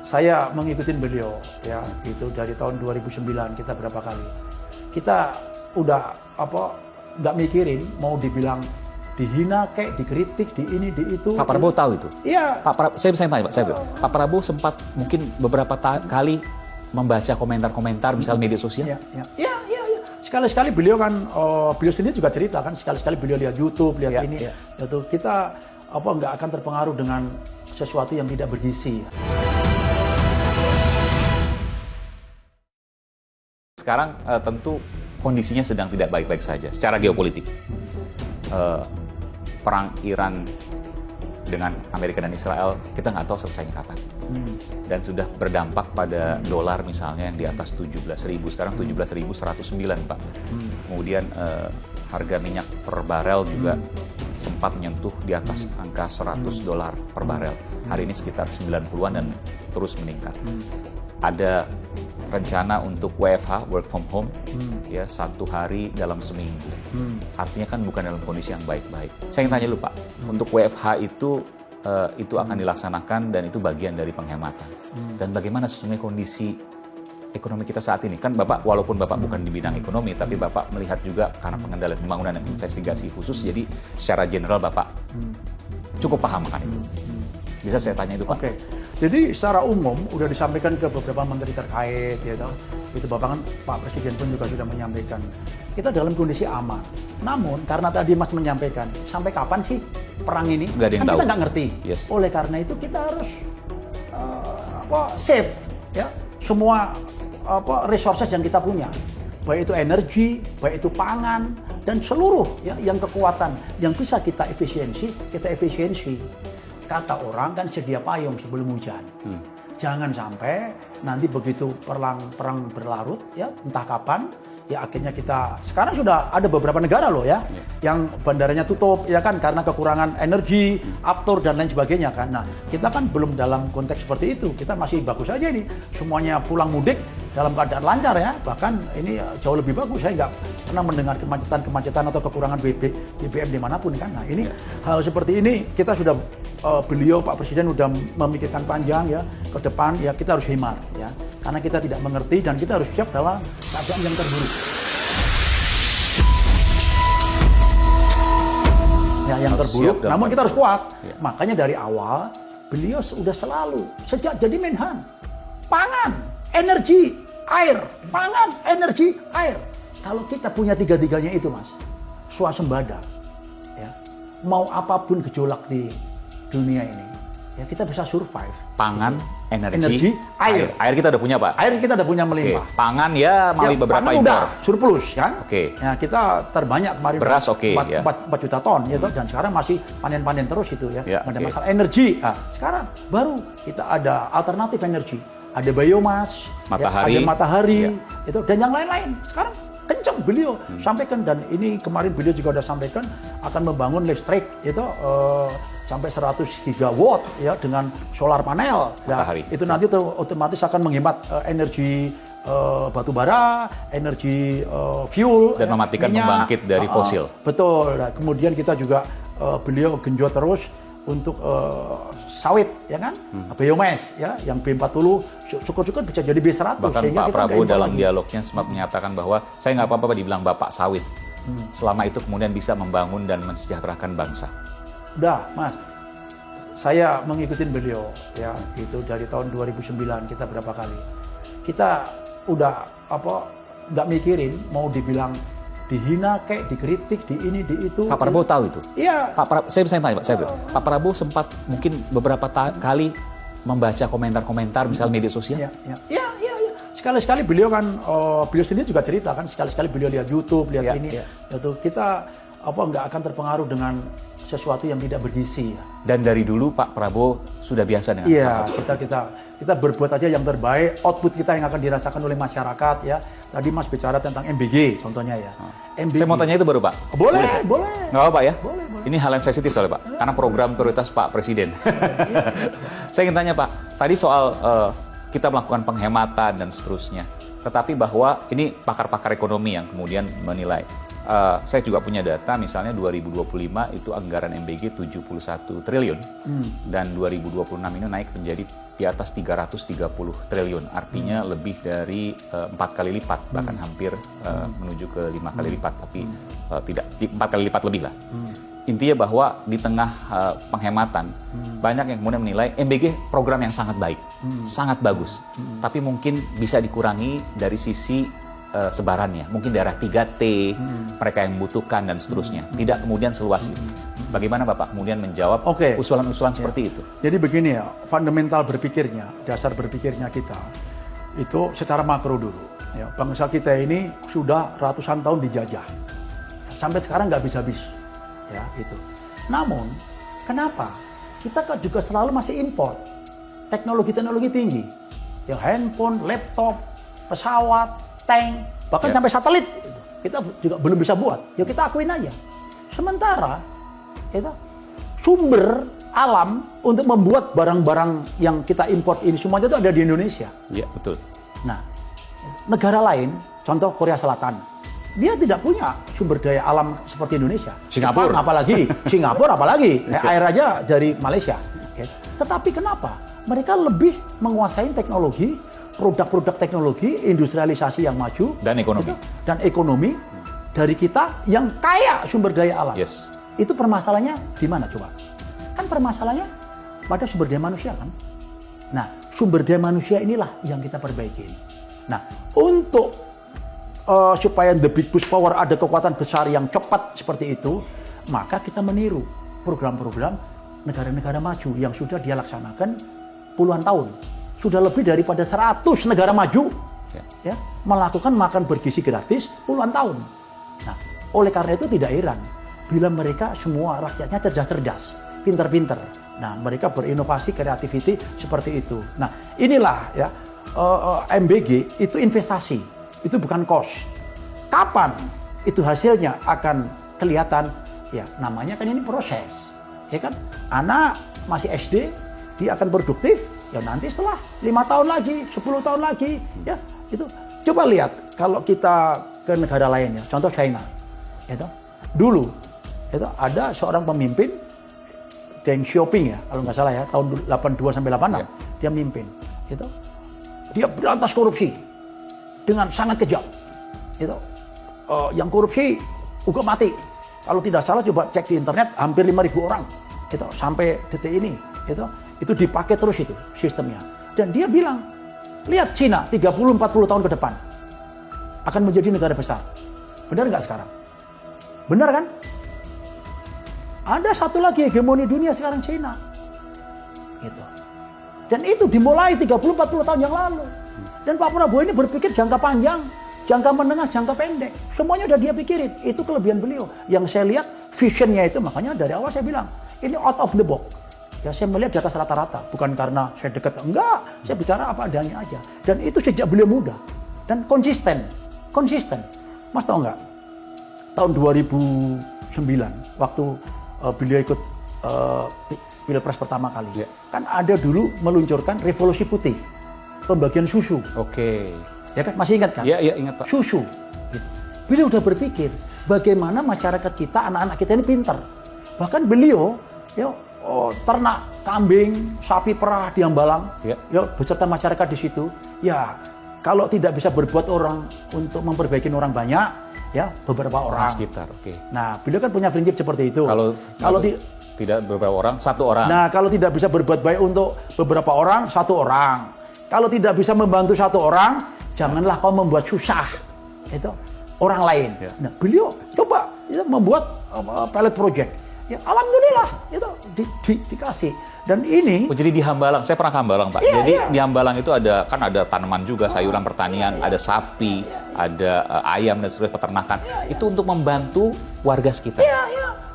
Saya mengikuti beliau ya, itu dari tahun 2009 kita berapa kali. Kita udah nggak mikirin mau dibilang dihina kayak dikritik di ini di itu. Pak Prabowo tahu itu? Iya. Saya bisa tanya Pak, Pak Prabowo sempat mungkin beberapa kali membaca komentar-komentar misal media sosial? Iya. Sekali-sekali beliau kan, beliau sendiri juga cerita kan, sekali-sekali beliau lihat YouTube, lihat ini. Itu kita nggak akan terpengaruh dengan sesuatu yang tidak bergizi. Sekarang tentu kondisinya sedang tidak baik-baik saja secara geopolitik. Perang Iran dengan Amerika dan Israel, kita nggak tahu selesainya kapan. Dan sudah berdampak pada dolar misalnya yang di atas 17.000, sekarang 17.109, Pak. Kemudian harga minyak per barel juga sempat menyentuh di atas angka $100 per barel. Hari ini sekitar 90-an dan terus meningkat. Ada rencana untuk WFH, work from home, ya 1 hari dalam seminggu. Artinya kan bukan dalam kondisi yang baik-baik. Saya ingin tanya dulu Pak, untuk WFH itu akan dilaksanakan dan itu bagian dari penghematan. Dan bagaimana sesungguhnya kondisi ekonomi kita saat ini? Kan Bapak, walaupun Bapak bukan di bidang ekonomi, tapi Bapak melihat juga karena pengendalian pembangunan dan investigasi khusus, jadi secara general Bapak cukup paham kan itu. Bisa saya tanya itu Pak? Oke. Jadi secara umum udah disampaikan ke beberapa menteri terkait, ya toh. Itu Bapak kan, Pak Presiden pun juga sudah menyampaikan kita dalam kondisi aman. Namun karena tadi Mas menyampaikan, sampai kapan sih perang ini? Nggak ada yang tahu. Kita nggak ngerti. Yes. Oleh karena itu kita harus save ya semua resources yang kita punya, baik itu energi, baik itu pangan dan seluruh ya yang kekuatan yang bisa kita efisiensi. Kata orang kan sedia payung sebelum hujan. Jangan sampai nanti begitu perang berlarut ya entah kapan ya akhirnya kita sekarang sudah ada beberapa negara loh ya yang bandaranya tutup ya kan karena kekurangan energi, aftur dan lain sebagainya kan. Nah, kita kan belum dalam konteks seperti itu. Kita masih bagus aja ini. Semuanya pulang mudik dalam keadaan lancar ya. Bahkan ini jauh lebih bagus. Saya nggak pernah mendengar kemacetan atau kekurangan BBM dimanapun kan. Nah, ini hal seperti ini kita sudah beliau Pak Presiden sudah memikirkan panjang ya ke depan ya kita harus hemat ya karena kita tidak mengerti dan kita harus siap dalam keadaan yang terburuk. Ya yang terburuk, namun kita harus kuat. Ya. Makanya dari awal beliau sudah selalu sejak jadi Menhan pangan, energi, air, pangan, energi, air. Kalau kita punya tiga-tiganya itu Mas, swasembada ya. Mau apapun gejolak di dunia ini ya kita bisa survive. Pangan, energi, air. Air kita udah punya Pak. Air kita udah punya melimpah. Pangan ya melalui beberapa impor. Udah surplus kan. Ya kita terbanyak kemarin beras 4 juta ton ya dan sekarang masih panen panen terus itu ya. Ada masalah energi. Nah, sekarang baru kita ada alternatif energi. Ada biomas, matahari, ada matahari itu dan yang lain-lain. Sekarang kencang beliau sampaikan dan ini kemarin beliau juga udah sampaikan akan membangun listrik itu sampai 100 gigawatt ya dengan solar panel. Matahari. Itu nanti otomatis akan menghemat energi batu bara, energi fuel dan mematikan pembangkit dari fosil. Betul. Nah, kemudian kita juga beliau genjot terus untuk sawit ya kan, biomas ya yang B40 syukur-syukur bisa jadi B100. Bahkan Pak Prabowo dalam dialognya sempat menyatakan bahwa saya nggak apa-apa dibilang Bapak sawit selama itu kemudian bisa membangun dan mensejahterakan bangsa. Udah Mas, saya mengikuti beliau ya itu dari tahun 2009 kita berapa kali. Kita udah nggak mikirin mau dibilang dihina kayak dikritik di ini di itu. Pak Prabowo tahu itu? Iya. Saya bisa tanya Pak, Pak Prabowo sempat mungkin beberapa kali membaca komentar-komentar misal media sosial? Iya. Sekali-sekali beliau kan, beliau sendiri juga cerita kan, sekali-sekali beliau lihat YouTube, lihat ini. Itu kita nggak akan terpengaruh dengan sesuatu yang tidak bergizi. Dan dari dulu Pak Prabowo sudah biasa dengan kita berbuat aja yang terbaik, output kita yang akan dirasakan oleh masyarakat ya. Tadi Mas bicara tentang MBG contohnya ya. MBG. Saya mau tanya itu baru Pak. Boleh. Nggak apa-apa ya? Boleh. Ini hal yang sensitif soalnya Pak, karena program prioritas Pak Presiden. Saya ingin tanya Pak, tadi soal kita melakukan penghematan dan seterusnya. Tetapi bahwa ini pakar-pakar ekonomi yang kemudian menilai saya juga punya data, misalnya 2025 itu anggaran MBG 71 triliun, dan 2026 ini naik menjadi di atas 330 triliun, artinya lebih dari 4 kali lipat, bahkan hampir menuju ke 5 kali lipat, tapi tidak, 4 kali lipat lebih lah. Intinya bahwa di tengah penghematan, banyak yang kemudian menilai MBG program yang sangat baik, sangat bagus, tapi mungkin bisa dikurangi dari sisi sebarannya, mungkin daerah 3T, mereka yang membutuhkan dan seterusnya. Tidak kemudian seluas itu. Bagaimana Bapak kemudian menjawab usulan-usulan seperti itu? Jadi begini ya, fundamental berpikirnya, dasar berpikirnya kita, itu secara makro dulu. Ya, bangsa kita ini sudah ratusan tahun dijajah. Sampai sekarang nggak habis-habis. Ya, itu. Namun, kenapa? Kita juga selalu masih import. Teknologi-teknologi tinggi. Ya, handphone, laptop, pesawat, tank, bahkan sampai satelit, kita juga belum bisa buat. Ya kita akuin aja. Sementara itu sumber alam untuk membuat barang-barang yang kita import ini semuanya itu ada di Indonesia. Iya, betul. Nah, negara lain, contoh Korea Selatan, dia tidak punya sumber daya alam seperti Indonesia. Singapura apalagi air aja dari Malaysia. Tetapi kenapa? Mereka lebih menguasai teknologi, produk-produk teknologi, industrialisasi yang maju, dan ekonomi. Dan ekonomi dari kita yang kaya sumber daya alam. Yes. Itu permasalahannya di mana coba? Kan permasalahannya pada sumber daya manusia kan? Nah, sumber daya manusia inilah yang kita perbaiki. Nah, untuk supaya the big push power ada kekuatan besar yang cepat seperti itu, maka kita meniru program-program negara-negara maju yang sudah dia laksanakan puluhan tahun. Sudah lebih daripada 100 negara maju ya, melakukan makan bergizi gratis puluhan tahun. Nah, oleh karena itu tidak heran bila mereka semua rakyatnya cerdas-cerdas, pintar-pintar. Nah, mereka berinovasi, kreativiti seperti itu. Nah, inilah ya MBG itu investasi, itu bukan cost. Kapan itu hasilnya akan kelihatan? Ya, namanya kan ini proses. Ya kan? Anak masih SD, dia akan produktif. Ya nanti setelah 5 tahun lagi, 10 tahun lagi, ya itu. Coba lihat kalau kita ke negara lain ya, contoh China. Itu dulu itu ada seorang pemimpin Deng Xiaoping ya, kalau nggak salah ya, tahun 82 sampai 86 dia mimpin. Itu dia berantas korupsi dengan sangat kejam. Itu yang korupsi hukum mati. Kalau tidak salah coba cek di internet hampir 5.000 orang. Itu sampai detik ini. Itu dipakai terus itu sistemnya. Dan dia bilang, lihat Cina 30-40 tahun ke depan akan menjadi negara besar. Benar nggak sekarang? Benar kan? Ada satu lagi hegemoni dunia sekarang, Cina. Gitu. Dan itu dimulai 30-40 tahun yang lalu. Dan Pak Prabowo ini berpikir jangka panjang, jangka menengah, jangka pendek. Semuanya udah dia pikirin. Itu kelebihan beliau. Yang saya lihat visionnya itu, makanya dari awal saya bilang, ini out of the box. Ya saya melihat di atas rata-rata, bukan karena saya dekat, enggak, saya bicara apa adanya aja. Dan itu sejak beliau muda dan konsisten. Mas tahu nggak? Tahun 2009 waktu beliau ikut Pilpres pertama kali, kan ada dulu meluncurkan revolusi putih, pembagian susu. Oke. Ya kan, masih ingat kan? Iya, ingat Pak. Susu. Gitu. Beliau udah berpikir bagaimana masyarakat kita, anak-anak kita ini pintar. Bahkan beliau, ternak kambing, sapi perah di Hambalang, beserta masyarakat di situ. Ya, kalau tidak bisa berbuat orang untuk memperbaiki orang banyak, ya beberapa orang sekitar. Oke. Nah, beliau kan punya prinsip seperti itu. Kalau tidak beberapa orang, satu orang. Nah, kalau tidak bisa berbuat baik untuk beberapa orang, satu orang. Kalau tidak bisa membantu satu orang, janganlah kau membuat susah itu orang lain. Nah, beliau coba membuat pilot project. Ya, alhamdulillah itu dikasih. Dan ini jadi di Hambalang, saya pernah ke Hambalang Pak. Di Hambalang itu ada tanaman juga, sayuran pertanian, ada sapi, ada ayam dan seterusnya, peternakan. Itu untuk membantu warga sekitar.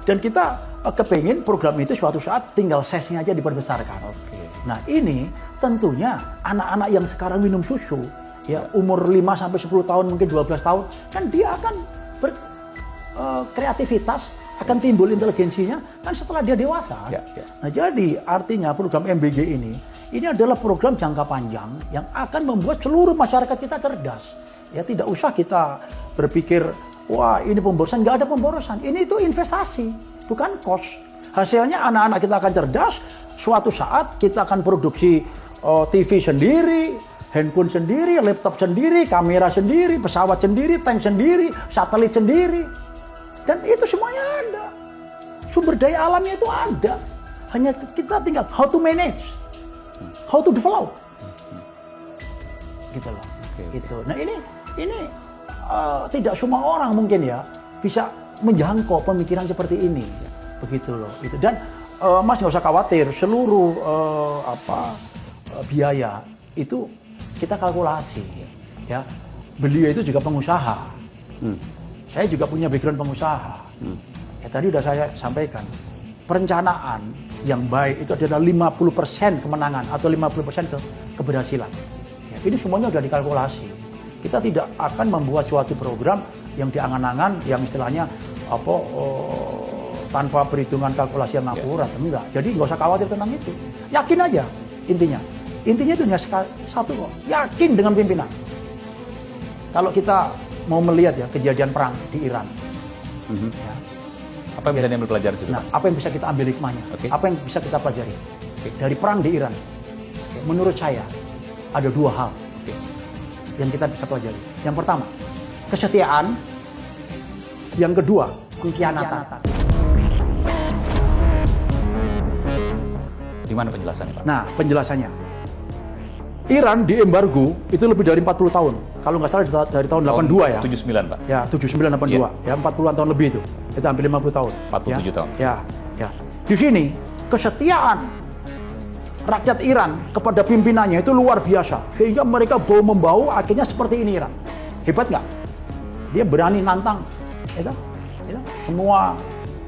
Dan kita kepingin program itu suatu saat tinggal size-nya aja diperbesarkan. Nah, ini tentunya anak-anak yang sekarang minum susu, umur 5 sampai 10 tahun, mungkin 12 tahun, kan dia akan berkreativitas, akan timbul inteligensinya kan setelah dia dewasa. Nah, jadi artinya program MBG ini adalah program jangka panjang yang akan membuat seluruh masyarakat kita cerdas. Ya, tidak usah kita berpikir wah ini pemborosan, nggak ada pemborosan. Ini itu investasi, bukan cost. Hasilnya anak-anak kita akan cerdas, suatu saat kita akan produksi TV sendiri, handphone sendiri, laptop sendiri, kamera sendiri, pesawat sendiri, tank sendiri, satelit sendiri. Dan itu semuanya ada. Sumber daya alamnya itu ada. Hanya kita tinggal how to manage, how to develop. Gitu loh. Gitu. Nah ini tidak semua orang mungkin ya bisa menjangkau pemikiran seperti ini, begitu loh. Gitu. Dan Mas nggak usah khawatir, seluruh biaya itu kita kalkulasi, ya. Beliau itu juga pengusaha, saya juga punya background pengusaha. Ya tadi udah saya sampaikan, perencanaan yang baik itu adalah 50% kemenangan atau 50% keberhasilan. Ya, ini semuanya sudah dikalkulasi. Kita tidak akan membuat suatu program yang diangan-angan, yang istilahnya tanpa perhitungan kalkulasi yang akurat, enggak. Jadi nggak usah khawatir tentang itu. Yakin aja intinya. Intinya itu hanya satu kok, yakin dengan pimpinan. Kalau kita mau melihat ya kejadian perang di Iran, ya, apa yang bisa diambil pelajaran situ? Nah, apa yang bisa kita ambil hikmahnya? Apa yang bisa kita pelajari dari perang di Iran? Menurut saya ada dua hal yang kita bisa pelajari. Yang pertama, kesetiaan. Yang kedua, pengkhianatan. Di mana penjelasannya, Pak? Nah, penjelasannya. Iran diembargo itu lebih dari 40 tahun. Kalau nggak salah dari tahun 82 ya. 79, Pak. Ya, 79 82. Ya, 40-an tahun lebih itu. Itu hampir 50 tahun. 47 tahun. Ya. Di sini kesetiaan rakyat Iran kepada pimpinannya itu luar biasa. Sehingga mereka bau-membau akhirnya seperti ini Iran. Hebat nggak? Dia berani nantang. Itu. Semua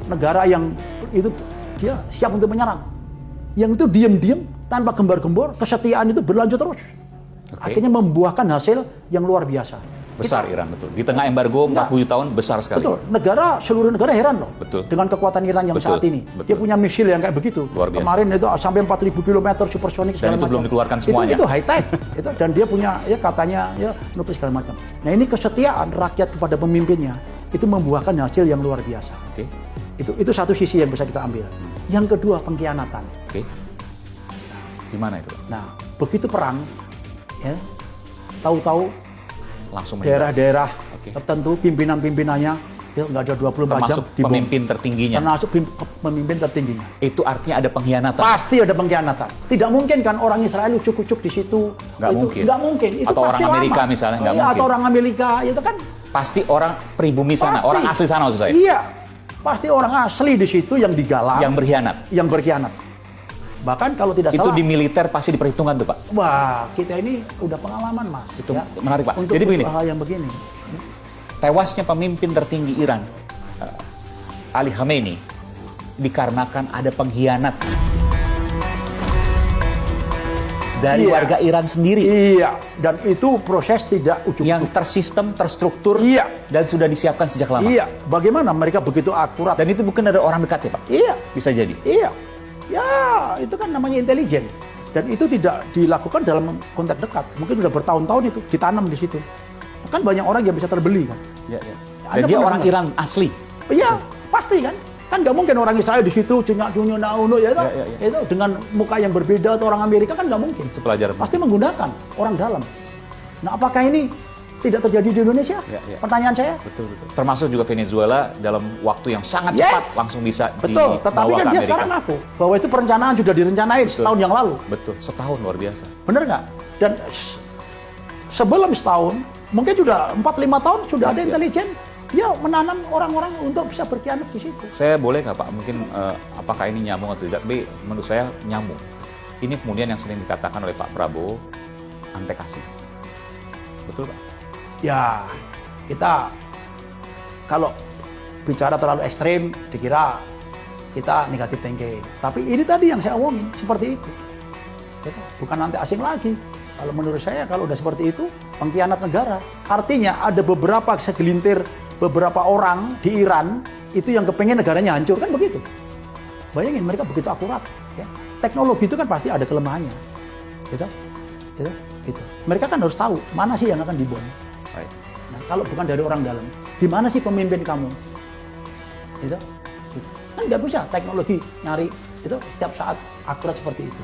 negara yang itu dia siap untuk menyerang. Yang itu diam-diam tanpa gembar-gembor, kesetiaan itu berlanjut terus. Akhirnya membuahkan hasil yang luar biasa. Besar Iran, betul. Di tengah embargo 40 tahun, besar sekali. Betul. Seluruh negara heran loh. Betul. Dengan kekuatan Iran yang saat ini. Betul. Dia punya misil yang kayak begitu. Luar biasa. Kemarin itu sampai 4.000 km supersonik segala macam. Dan itu belum dikeluarkan semuanya. Itu high tech. Dan dia punya ya katanya ya nuklir segala macam. Nah ini kesetiaan rakyat kepada pemimpinnya itu membuahkan hasil yang luar biasa. Itu satu sisi yang bisa kita ambil. Yang kedua pengkhianatan. Gimana itu? Nah, begitu perang, ya, tahu-tahu langsung daerah-daerah tertentu pimpinan-pimpinannya ya nggak ada 24 termasuk jam pemimpin tertingginya. Termasuk pemimpin tertingginya. Itu artinya ada pengkhianatan. Pasti ada pengkhianatan. Tidak mungkin kan orang Israel ucuk-ucuk di situ. Nggak mungkin. Nggak mungkin. Itu atau pasti orang Amerika lama. misalnya nggak mungkin. Atau orang Amerika itu kan. Pasti orang pribumi sana, orang asli sana maksud saya. Iya. Pasti orang asli di situ yang digalang. Yang berkhianat. Yang berkhianat. Bahkan kalau tidak itu salah. Itu di militer pasti diperhitungkan tuh Pak. Wah, kita ini udah pengalaman Mas. Itu menarik Pak. Untuk jadi begini. hal yang begini. Tewasnya pemimpin tertinggi Iran, Ali Khamenei, dikarenakan ada pengkhianat dari warga Iran sendiri. Iya, dan itu proses tidak ujuk-ujuk. Yang tersistem, terstruktur, dan sudah disiapkan sejak lama. Iya, bagaimana mereka begitu akurat. Dan itu bukan ada orang dekat ya Pak? Iya. Bisa jadi? Iya. Ya, itu kan namanya intelijen. Dan itu tidak dilakukan dalam konteks dekat. Mungkin sudah bertahun-tahun itu ditanam di situ. Kan banyak orang yang bisa terbeli kan. Iya. Dan dia orang Iran asli. Iya, pasti kan. Kan nggak mungkin orang Israel di situ cunyak-cunyu nauno ya itu dengan muka yang berbeda atau orang Amerika kan nggak mungkin. Itu pelajaran. Pasti menggunakan orang dalam. Nah, apakah ini tidak terjadi di Indonesia? Pertanyaan saya. Betul. Termasuk juga Venezuela dalam waktu yang sangat cepat langsung bisa dibawa tetapi kan ke dia Amerika. sekarang ngaku bahwa itu perencanaan sudah direncanain setahun yang lalu. Betul, setahun luar biasa. Bener nggak? Dan sebelum setahun, mungkin sudah 4-5 tahun sudah ada intelijen, dia menanam orang-orang untuk bisa berkhianat di situ. Saya boleh nggak Pak, mungkin apakah ini nyambung atau tidak, tapi menurut saya nyambung. Ini kemudian yang sering dikatakan oleh Pak Prabowo, ante kasih. Betul Pak? Ya, kita kalau bicara terlalu ekstrim, dikira kita negatif thinking. Tapi ini tadi yang saya omongin, seperti itu. Bukan nanti asing lagi. Kalau menurut saya, kalau udah seperti itu, pengkhianat negara. Artinya ada beberapa segelintir, beberapa orang di Iran, itu yang kepengen negaranya hancur, kan begitu. Bayangin, mereka begitu akurat. Ya. Teknologi itu kan pasti ada kelemahannya. Gitu. Mereka kan harus tahu, mana sih yang akan dibom. Nah, kalau bukan dari orang dalam. Di mana sih pemimpin kamu? Gitu. Kan nggak bisa teknologi nyari itu setiap saat akurat seperti itu.